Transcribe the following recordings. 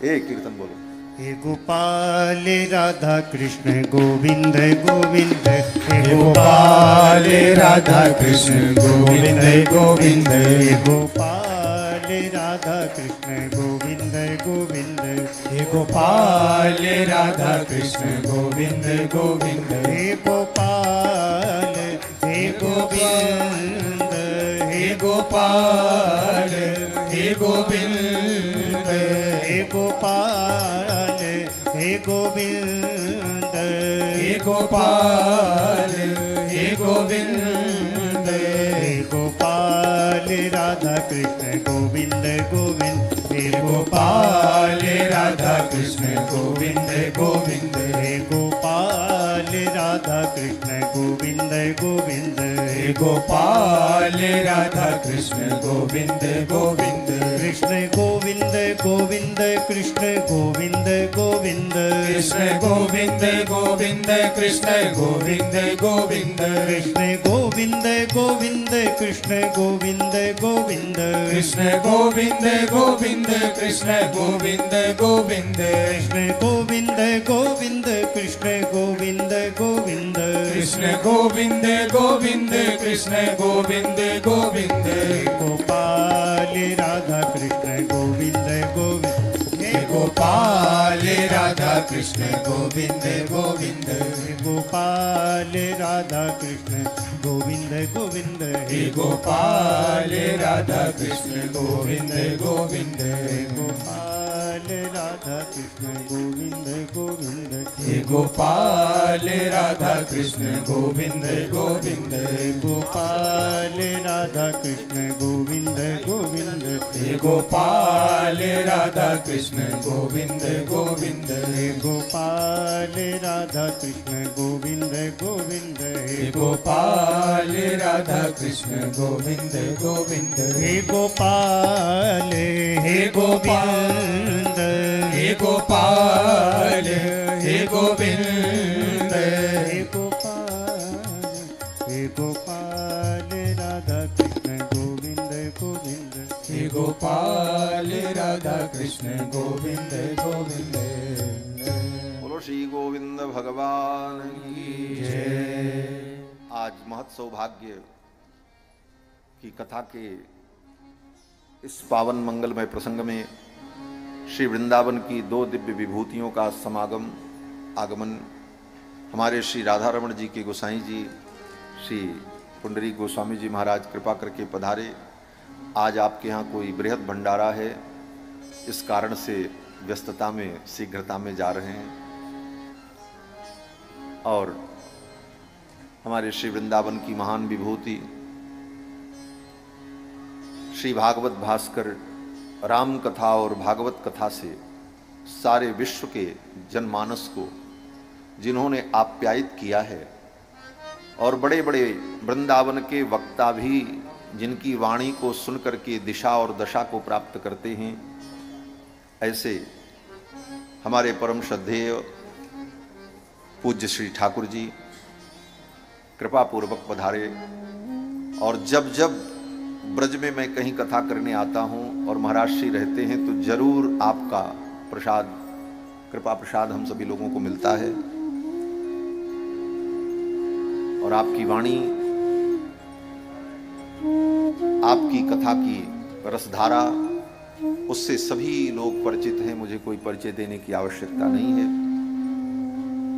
एक कीर्तन बोलो। हे गोपाल राधा कृष्ण गोविंद गोविंद, हे गोपाल राधा कृष्ण गोविंद गोविंद, हे गोपाल राधा कृष्ण गोविंद गोविंद, हे गोपाल राधा कृष्ण गोविंद गोविंद, हे गोपाल हे गोविंद, हे गोपाल हे गोविंद, हे गोपाल हे गोविंद, हे गोपाल हे गोविंद, हे गोपाल राधा कृष्ण गोविंद गोविंद, हे गोपाल राधा कृष्ण गोविंद गोविंद, हे गोपाल राधा कृष्ण गोविंद गोविंद, हे गोपाल राधा कृष्ण गोविंद गोविंद, कृष्ण गोविंद गोविंद कृष्ण गोविंद गोविंद, कृष्ण गोविंद गोविंद कृष्ण गोविंद गोविंद, कृष्ण गोविंद गोविंद कृष्ण गोविंद गोविंद, कृष्ण गोविंद गोविंद कृष्ण गोविंद गोविंद, कृष्ण गोविंद गोविंद कृष्ण गोविंद गोविंद, कृष्ण गोविंद गोविंद कृष्ण गोविंद गोविंद, गोपाल राधा कृष्ण गोविंद गोविंद, हे गोपाल राधा कृष्ण गोविंद गोविंद, गोपाल राधा कृष्ण गोविंद गोविंद, हे गोपाल राधा कृष्ण गोविंद गोविंद, गोपाल राधा कृष्ण गोविंद गोविंद, हे गोपाल राधा कृष्ण गोविंद गोविंद, गोपाल राधा कृष्ण गोविंद गोविंद, हे गोपाल राधा कृष्ण गोविंद गोविंद, गोपाल राधा कृष्ण गोविंद गोविंद, हे गोपाल राधा कृष्ण गोविंद गोविंद, हे गोपाल हे गोविंद, हे गोपाल हे गोविंद, हे गोपाल हे गोपाल राधा कृष्ण गोविंद गोविंद, हे गोपाल राधा कृष्ण गोविंद गोविंद। बोलो श्री गोविंद भगवान की जय। आज महत सौभाग्य की कथा के इस पावन मंगलमय प्रसंग में श्री वृंदावन की दो दिव्य विभूतियों का समागम आगमन हमारे श्री राधा रमण जी के गोसाई जी श्री पुंडरीक गोस्वामी जी महाराज कृपा करके पधारे। आज आपके यहाँ कोई बृहद भंडारा है, इस कारण से व्यस्तता में शीघ्रता में जा रहे हैं और हमारे श्री वृंदावन की महान विभूति श्री भागवत भास्कर राम कथा और भागवत कथा से सारे विश्व के जनमानस को जिन्होंने आप्यायित किया है और बड़े बड़े वृंदावन के वक्ता भी जिनकी वाणी को सुनकर के दिशा और दशा को प्राप्त करते हैं, ऐसे हमारे परम श्रद्धेय पूज्य श्री ठाकुर जी कृपा पूर्वक पधारे। और जब जब ब्रज में मैं कहीं कथा करने आता हूं और महाराज श्री रहते हैं तो जरूर आपका प्रसाद कृपा प्रसाद हम सभी लोगों को मिलता है और आपकी वाणी आपकी कथा की रसधारा उससे सभी लोग परिचित हैं, मुझे कोई परिचय देने की आवश्यकता नहीं है।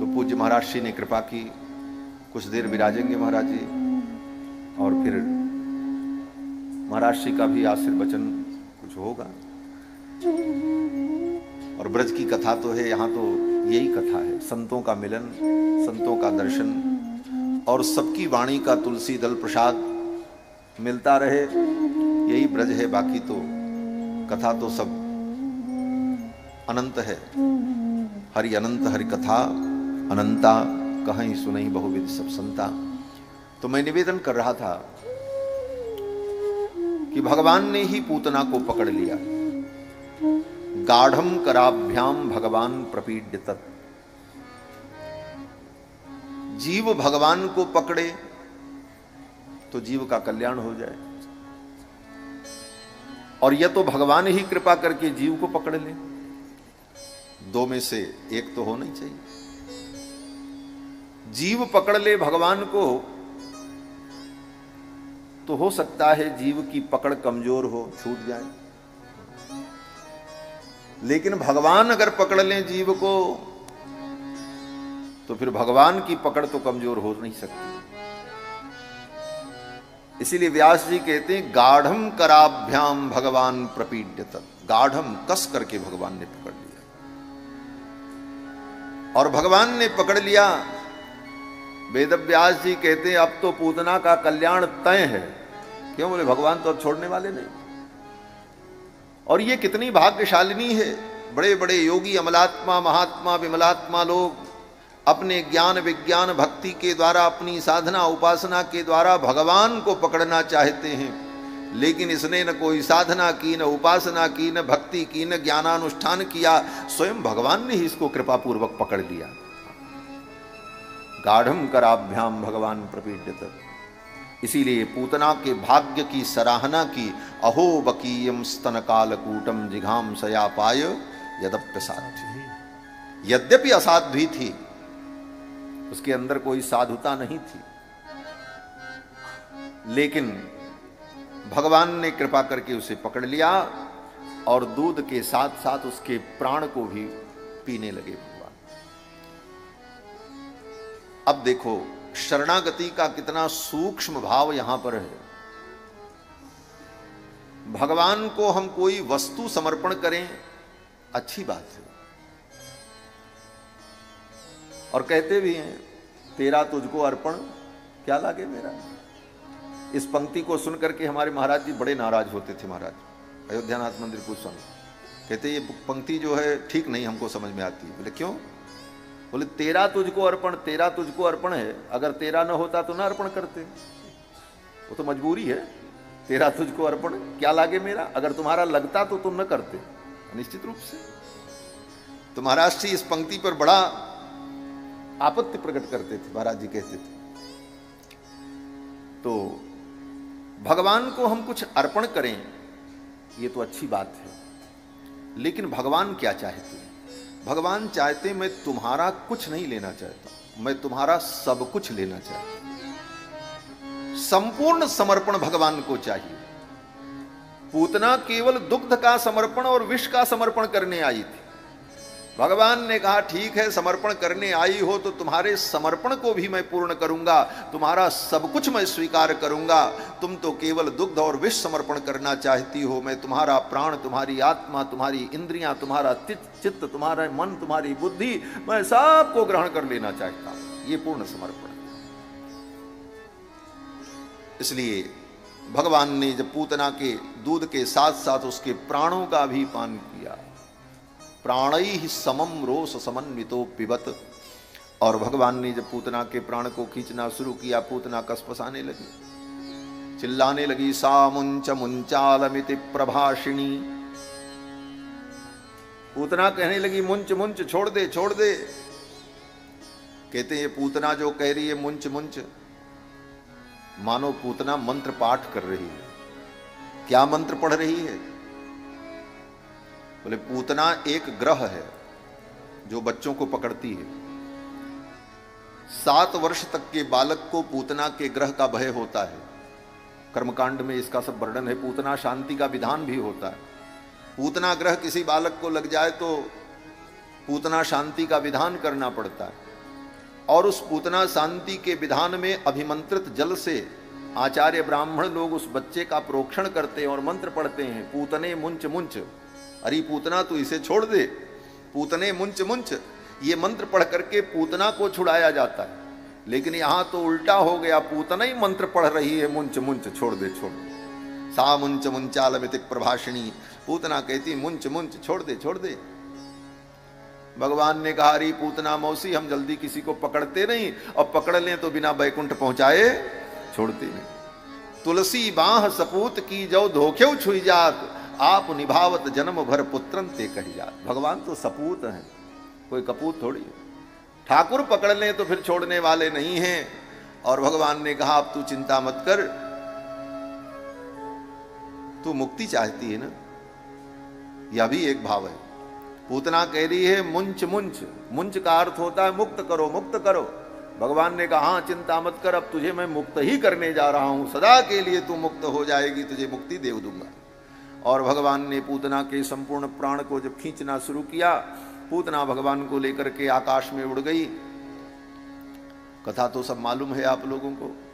तो पूज्य महाराज श्री ने कृपा की, कुछ देर विराजेंगे महाराज जी और फिर महाराज श्री का भी आशीर्वचन कुछ होगा। और ब्रज की कथा तो है, यहाँ तो यही कथा है, संतों का मिलन, संतों का दर्शन और सबकी वाणी का तुलसी दल प्रसाद मिलता रहे, यही ब्रज है। बाकी तो कथा तो सब अनंत है। हरि अनंत हरि कथा अनंता, कहीं सुनई बहुविध सब संता। तो मैं निवेदन कर रहा था कि भगवान ने ही पूतना को पकड़ लिया। गाढ़म कराभ्याम भगवान प्रपीड्य तत्। जीव भगवान को पकड़े तो जीव का कल्याण हो जाए, और यह तो भगवान ही कृपा करके जीव को पकड़ ले। दो में से एक तो होना ही चाहिए। जीव पकड़ ले भगवान को तो हो सकता है जीव की पकड़ कमजोर हो, छूट जाए, लेकिन भगवान अगर पकड़ लें जीव को तो फिर भगवान की पकड़ तो कमजोर हो नहीं सकती। इसीलिए व्यास जी कहते हैं गाढ़म कराभ्याम भगवान प्रपीड्यत, गाढ़म कस करके भगवान ने पकड़ लिया। और भगवान ने पकड़ लिया। वेदव्यास जी कहते हैं अब तो पूतना का कल्याण तय है। क्यों? बोले भगवान तो अब छोड़ने वाले नहीं। और ये कितनी भाग्यशालिनी है। बड़े बड़े योगी, अमलात्मा, महात्मा, विमलात्मा लोग अपने ज्ञान विज्ञान भक्ति के द्वारा, अपनी साधना उपासना के द्वारा भगवान को पकड़ना चाहते हैं, लेकिन इसने न कोई साधना की, न उपासना की, न भक्ति की, न ज्ञानानुष्ठान किया। स्वयं भगवान ने ही इसको कृपा पूर्वक पकड़ लिया। गाढ़म कराभ्याम भगवान प्रपीड्यत। इसीलिए पूतना के भाग्य की सराहना की। अहो बकीयम स्तन कालकूटम जिघाम सयापाय यद्यप्यसाध्वी। यद्यपि असाध्वी थी, उसके अंदर कोई साधुता नहीं थी, लेकिन भगवान ने कृपा करके उसे पकड़ लिया और दूध के साथ साथ उसके प्राण को भी पीने लगे भगवान। अब देखो शरणागति का कितना सूक्ष्म भाव यहां पर है। भगवान को हम कोई वस्तु समर्पण करें, अच्छी बात है, और कहते भी हैं तेरा तुझको अर्पण क्या लागे मेरा। इस पंक्ति को सुनकर के हमारे महाराज जी बड़े नाराज होते थे। महाराज अयोध्यानाथ मंदिर को सुन कहते ये पंक्ति जो है ठीक नहीं हमको समझ में आती। बोले क्यों? बोले तेरा तुझको अर्पण, तेरा तुझको अर्पण है, अगर तेरा न होता तो ना अर्पण करते, वो तो मजबूरी है। तेरा तुझको अर्पण क्या लागे मेरा, अगर तुम्हारा लगता तो तुम न करते, निश्चित रूप से। तो महाराज जी इस पंक्ति पर बड़ा आपत्ति प्रकट करते थे। महाराज जी कहते थे तो भगवान को हम कुछ अर्पण करें, ये तो अच्छी बात है, लेकिन भगवान क्या चाहते हैं? भगवान चाहते मैं तुम्हारा कुछ नहीं लेना चाहता, मैं तुम्हारा सब कुछ लेना चाहता हूं। संपूर्ण समर्पण भगवान को चाहिए। पूतना केवल दुग्ध का समर्पण और विष का समर्पण करने आई थी। भगवान ने कहा ठीक है, समर्पण करने आई हो तो तुम्हारे समर्पण को भी मैं पूर्ण करूंगा, तुम्हारा सब कुछ मैं स्वीकार करूंगा। तुम तो केवल दुग्ध और विष समर्पण करना चाहती हो, मैं तुम्हारा प्राण, तुम्हारी आत्मा, तुम्हारी इंद्रियां, तुम्हारा चित्त, तुम्हारा मन, तुम्हारी बुद्धि, मैं सबको ग्रहण कर लेना चाहता हूं। ये पूर्ण समर्पण। इसलिए भगवान ने जब पूतना के दूध के साथ साथ उसके प्राणों का भी पान किया, प्राणैः समम रोष समन्वितो पिबत, और भगवान ने जब पूतना के प्राण को खींचना शुरू किया, पूतना कसपसाने लगी, चिल्लाने लगी, सा मुंच मुंचालमिति प्रभाषिणी। पूतना कहने लगी मुंच मुंच, छोड़ दे छोड़ दे। कहते हैं पूतना जो कह रही है मुंच मुंच, मानो पूतना मंत्र पाठ कर रही है। क्या मंत्र पढ़ रही है? बोले पूतना एक ग्रह है जो बच्चों को पकड़ती है। 7 वर्ष तक के बालक को पूतना के ग्रह का भय होता है। कर्मकांड में इसका सब वर्णन है। पूतना शांति का विधान भी होता है। पूतना ग्रह किसी बालक को लग जाए तो पूतना शांति का विधान करना पड़ता है, और उस पूतना शांति के विधान में अभिमंत्रित जल से आचार्य ब्राह्मण लोग उस बच्चे का प्रोक्षण करते हैं और मंत्र पढ़ते हैं, पूतने मुंच मुंच, अरे पूतना तू इसे छोड़ दे, पूतने मुंच मुंच। ये मंत्र पढ़ करके पूतना को छुड़ाया जाता है, लेकिन यहां तो उल्टा हो गया, पूतना ही मंत्र पढ़ रही है मुंच मुंच, छोड़ दे छोड़ दे। सा मुंच मुंचालमिति प्रभाषिणी, पूतना कहती मुंच मुंच, छोड़ दे छोड़ दे। भगवान ने कहा अरे पूतना मौसी, हम जल्दी किसी को पकड़ते नहीं, और पकड़ लें तो बिना बैकुंठ पहुंचाए छोड़ते नहीं। तुलसी बाह सपूत की जो धोखे छुई जात, आप निभावत जन्म भर पुत्रन ते कही जात। भगवान तो सपूत हैं, कोई कपूत थोड़ी है। ठाकुर पकड़ लें तो फिर छोड़ने वाले नहीं हैं। और भगवान ने कहा अब तू चिंता मत कर, तू मुक्ति चाहती है ना, यह भी एक भाव है। पूतना कह रही है मुंच मुंच। मुंच का अर्थ होता है मुक्त करो, मुक्त करो। भगवान ने कहा हाँ चिंता मत कर, अब तुझे मैं मुक्त ही करने जा रहा हूं, सदा के लिए तू मुक्त हो जाएगी, तुझे मुक्ति दे दूंगा। और भगवान ने पूतना के संपूर्ण प्राण को जब खींचना शुरू किया, पूतना भगवान को लेकर के आकाश में उड़ गई। कथा तो सब मालूम है आप लोगों को।